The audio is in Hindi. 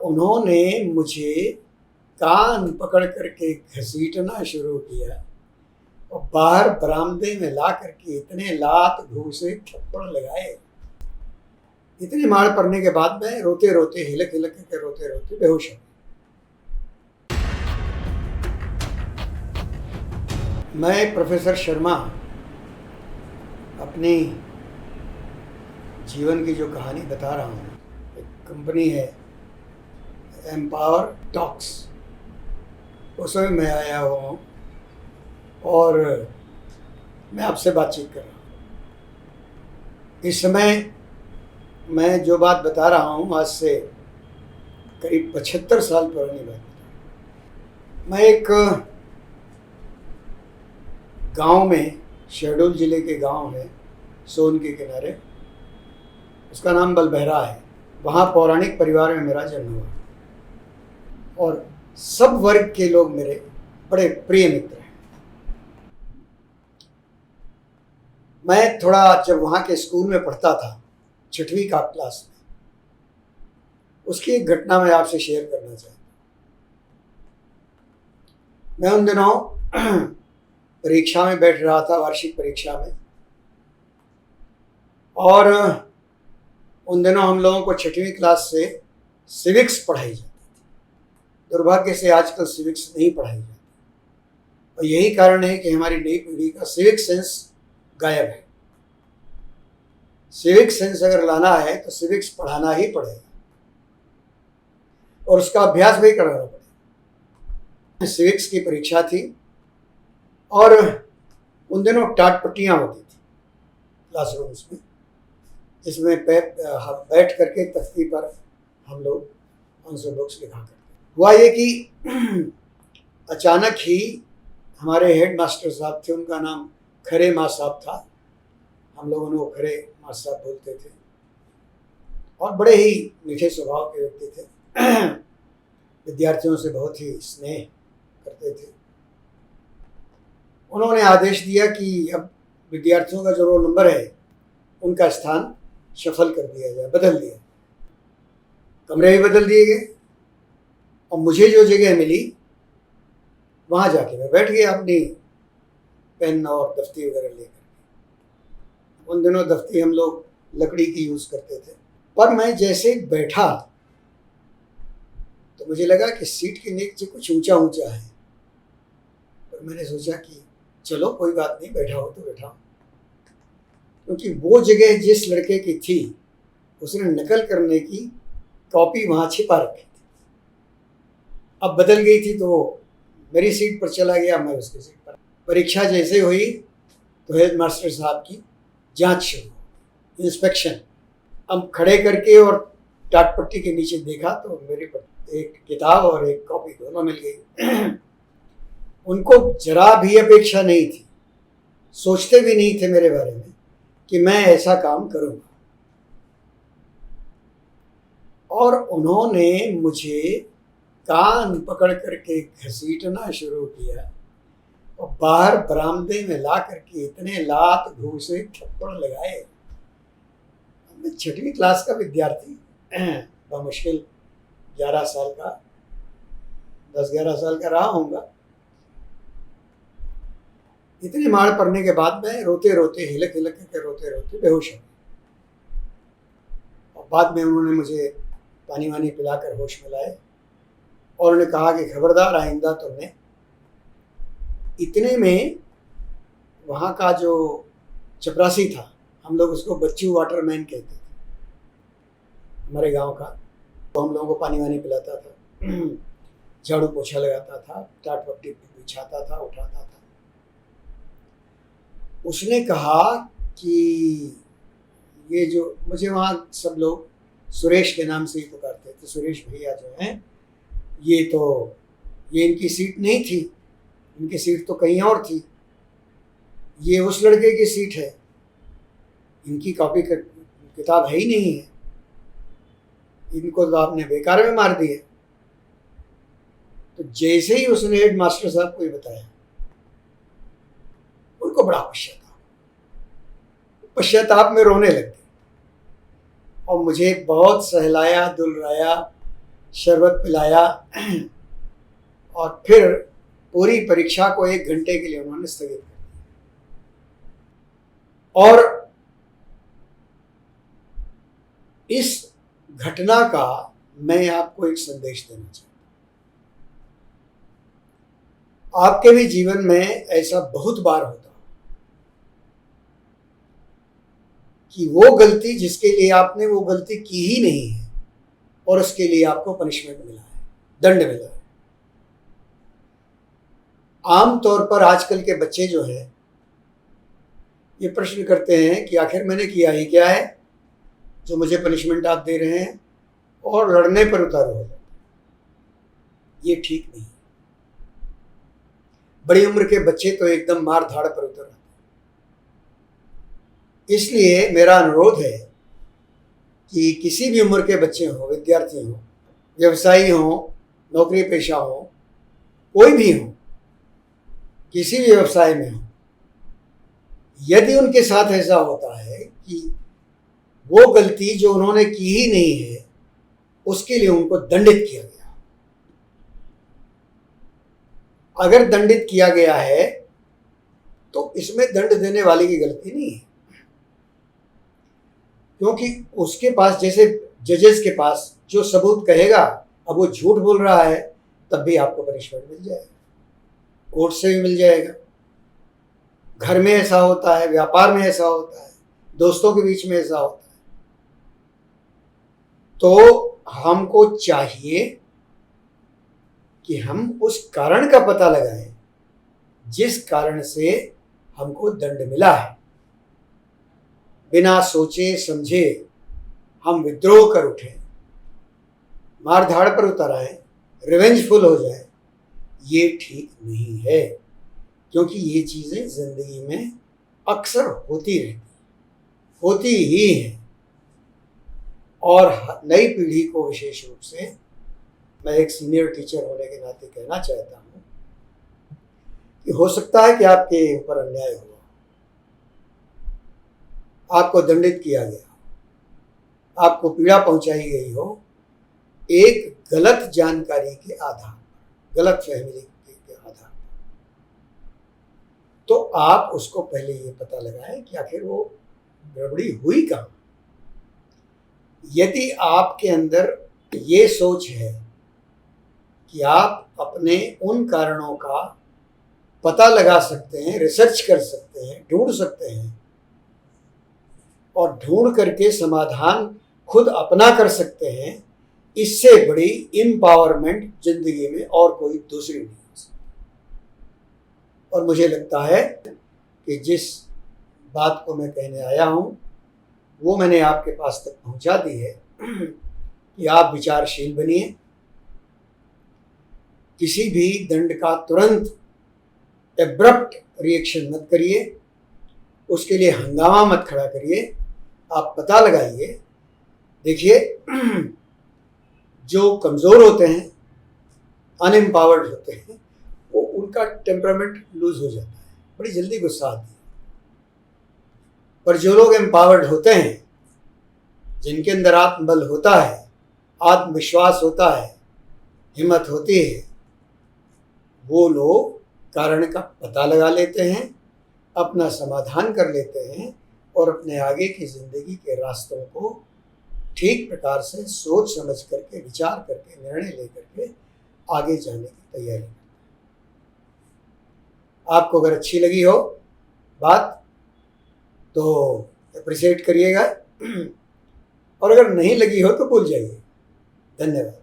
उन्होंने मुझे कान पकड़ करके घसीटना शुरू किया और बाहर बरामदे में ला करके इतने लात घूसे थप्पड़ लगाए। इतने मार पड़ने के बाद मैं रोते रोते हिलक हिलक के रोते रोते बेहोश हो गया। मैं प्रोफेसर शर्मा अपनी जीवन की जो कहानी बता रहा हूँ, एक कंपनी है एम्पावर टॉक्स, उसमें मैं आया हुआ हूँ और मैं आपसे बातचीत कर रहा हूँ। इस समय मैं जो बात बता रहा हूँ आज से करीब 75 साल पुरानी बात। मैं एक गांव में, शहडोल ज़िले के गांव है सोन के किनारे, उसका नाम बलबहरा है। वहाँ पौराणिक परिवार में मेरा जन्म हुआ और सब वर्ग के लोग मेरे बड़े प्रिय मित्र हैं। मैं थोड़ा जब वहाँ के स्कूल में पढ़ता था, 6वीं का क्लास में, उसकी एक घटना मैं आपसे शेयर करना चाहता हूँ। मैं उन दिनों परीक्षा में बैठ रहा था, वार्षिक परीक्षा में, और उन दिनों हम लोगों को 6वीं क्लास से सिविक्स पढ़ाई जाती थी। दुर्भाग्य से आजकल सिविक्स नहीं पढ़ाई जाती और यही कारण है कि हमारी नई पीढ़ी का सिविक सेंस गायब है। सिविक सेंस अगर लाना है तो सिविक्स पढ़ाना ही पड़ेगा और उसका अभ्यास भी करना पड़ेगा। सिविक्स की परीक्षा थी और उन दिनों टाट पट्टियाँ होती थी क्लासरूम्स में, जिसमें बैठ करके तख्ती पर हम लोग आंसर बुक्स लिखा करते। हुआ ये कि अचानक ही हमारे हेड मास्टर साहब थे, उनका नाम खरे माँ साहब था, हम लोगों ने वो खरे माँ साहब बोलते थे, और बड़े ही मीठे स्वभाव के व्यक्ति थे। विद्यार्थियों से बहुत ही स्नेह करते थे। उन्होंने आदेश दिया कि अब विद्यार्थियों का जो रोल नंबर है उनका स्थान शफल कर दिया जाए, बदल दिया। कमरे भी बदल दिए गए और मुझे जो जगह मिली वहाँ जाके मैं बैठ गया अपनी पेन और दफ्ती वगैरह लेकर। उन दिनों दफ्ती हम लोग लकड़ी की यूज़ करते थे। पर मैं जैसे बैठा तो मुझे लगा कि सीट के नीचे कुछ ऊंचा ऊंचा है, पर मैंने सोचा कि चलो कोई बात नहीं, बैठा हो तो बैठा हो, क्योंकि वो जगह जिस लड़के की थी उसने नकल करने की कॉपी वहाँ छिपा रखी थी। अब बदल गई थी तो मेरी सीट पर चला गया, मैं उसकी सीट पर। परीक्षा जैसे हुई तो हेड मास्टर साहब की जांच शुरू, इंस्पेक्शन। अब खड़े करके और टाट पट्टी के नीचे देखा तो मेरे पर एक किताब और एक कॉपी दोनों मिल गई। उनको जरा भी अपेक्षा नहीं थी, सोचते भी नहीं थे मेरे बारे में कि मैं ऐसा काम करूँगा, और उन्होंने मुझे कान पकड़ करके घसीटना शुरू किया और बाहर बरामदे में ला करके इतने लात घूसे थप्पड़ लगाए। मैं 6वीं क्लास का विद्यार्थी, बमुश्किल 11 साल का, 10-11 साल का रहा होऊंगा। इतनी मार पड़ने के बाद मैं रोते रोते हिलक हिलक के रोते रोते बेहोश हो गया और बाद में उन्होंने मुझे पानी वानी पिलाकर होश में लाए और उन्होंने कहा कि खबरदार, आइंदा तुमने। इतने में वहाँ का जो चपरासी था, हम लोग उसको बच्चू वाटरमैन कहते थे, हमारे गांव का, तो हम लोगों को पानी वानी पिलाता था, झाड़ू पोछा लगाता था, टाट पट्टी बिछाता था, उठाता था। उसने कहा कि ये जो, मुझे वहाँ सब लोग सुरेश के नाम से ही पुकारते थे, सुरेश भैया जो हैं, ये इनकी सीट नहीं थी, इनकी सीट तो कहीं और थी, ये उस लड़के की सीट है, इनकी कॉपी किताब है ही नहीं है, इनको तो आपने बेकार में मार दिए। तो जैसे ही उसने हेड मास्टर साहब को ये बताया, उनको बड़ा पश्चाताप में रोने लग गए और मुझे बहुत सहलाया दुलराया शरबत पिलाया और फिर पूरी परीक्षा को 1 घंटे के लिए उन्होंने स्थगित कर दिया। और इस घटना का मैं आपको एक संदेश देना चाहता हूं। आपके भी जीवन में ऐसा बहुत बार होता कि वो गलती जिसके लिए आपने वो गलती की ही नहीं है और उसके लिए आपको पनिशमेंट मिला है, दंड मिला है। आम तौर पर आजकल के बच्चे जो हैं ये प्रश्न करते हैं कि आखिर मैंने किया ही क्या है जो मुझे पनिशमेंट आप दे रहे हैं, और लड़ने पर उतारू हो जाते। ये ठीक नहीं। बड़ी उम्र के बच्चे तो एकदम मार धाड़ पर उतर आते। इसलिए मेरा अनुरोध है कि किसी भी उम्र के बच्चे हों, विद्यार्थी हों, व्यवसायी हों, नौकरी पेशा हों, कोई भी हो, किसी भी व्यवसाय में हो, यदि उनके साथ ऐसा होता है कि वो गलती जो उन्होंने की ही नहीं है उसके लिए उनको दंडित किया गया, अगर दंडित किया गया है तो इसमें दंड देने वाले की गलती नहीं है, क्योंकि उसके पास, जैसे जजेस के पास जो सबूत कहेगा, अब वो झूठ बोल रहा है तब भी आपको पनिशमेंट मिल जाएगा, कोर्ट से भी मिल जाएगा। घर में ऐसा होता है, व्यापार में ऐसा होता है, दोस्तों के बीच में ऐसा होता है। तो हमको चाहिए कि हम उस कारण का पता लगाएं जिस कारण से हमको दंड मिला है। बिना सोचे समझे हम विद्रोह कर उठें, मार धाड़ पर उतर आए, रिवेंजफुल हो जाए, ये ठीक नहीं है, क्योंकि ये चीज़ें ज़िंदगी में अक्सर होती ही हैं। और नई पीढ़ी को विशेष रूप से मैं एक सीनियर टीचर होने के नाते कहना चाहता हूँ कि हो सकता है कि आपके ऊपर अन्याय हुआ, आपको दंडित किया गया, आपको पीड़ा पहुंचाई गई हो एक गलत जानकारी के आधार, गलत फहमी के आधार पर, तो आप उसको पहले ये पता लगाएं कि आखिर वो गड़बड़ी हुई कहाँ। यदि आपके अंदर ये सोच है कि आप अपने उन कारणों का पता लगा सकते हैं, रिसर्च कर सकते हैं, ढूंढ सकते हैं और ढूंढ करके समाधान खुद अपना कर सकते हैं, इससे बड़ी एम्पावरमेंट जिंदगी में और कोई दूसरी नहीं हो सकती। और मुझे लगता है कि जिस बात को मैं कहने आया हूँ वो मैंने आपके पास तक पहुँचा दी है कि आप विचारशील बनिए, किसी भी दंड का तुरंत एब्रप्ट रिएक्शन मत करिए, उसके लिए हंगामा मत खड़ा करिए, आप पता लगाइए। देखिए, जो कमज़ोर होते हैं, अनएम्पावर्ड होते हैं, वो उनका टेम्परामेंट लूज हो जाता है, बड़ी जल्दी गुस्सा आती है। पर जो लोग एम्पावर्ड होते हैं, जिनके अंदर आत्मबल होता है, आत्मविश्वास होता है, हिम्मत होती है, वो लोग कारण का पता लगा लेते हैं, अपना समाधान कर लेते हैं और अपने आगे की ज़िंदगी के रास्तों को ठीक प्रकार से सोच समझ करके, विचार करके, निर्णय लेकर के आगे जाने की तैयारी करते हैं। आपको अगर अच्छी लगी हो बात तो अप्रिशिएट करिएगा, और अगर नहीं लगी हो तो भूल जाइए। धन्यवाद।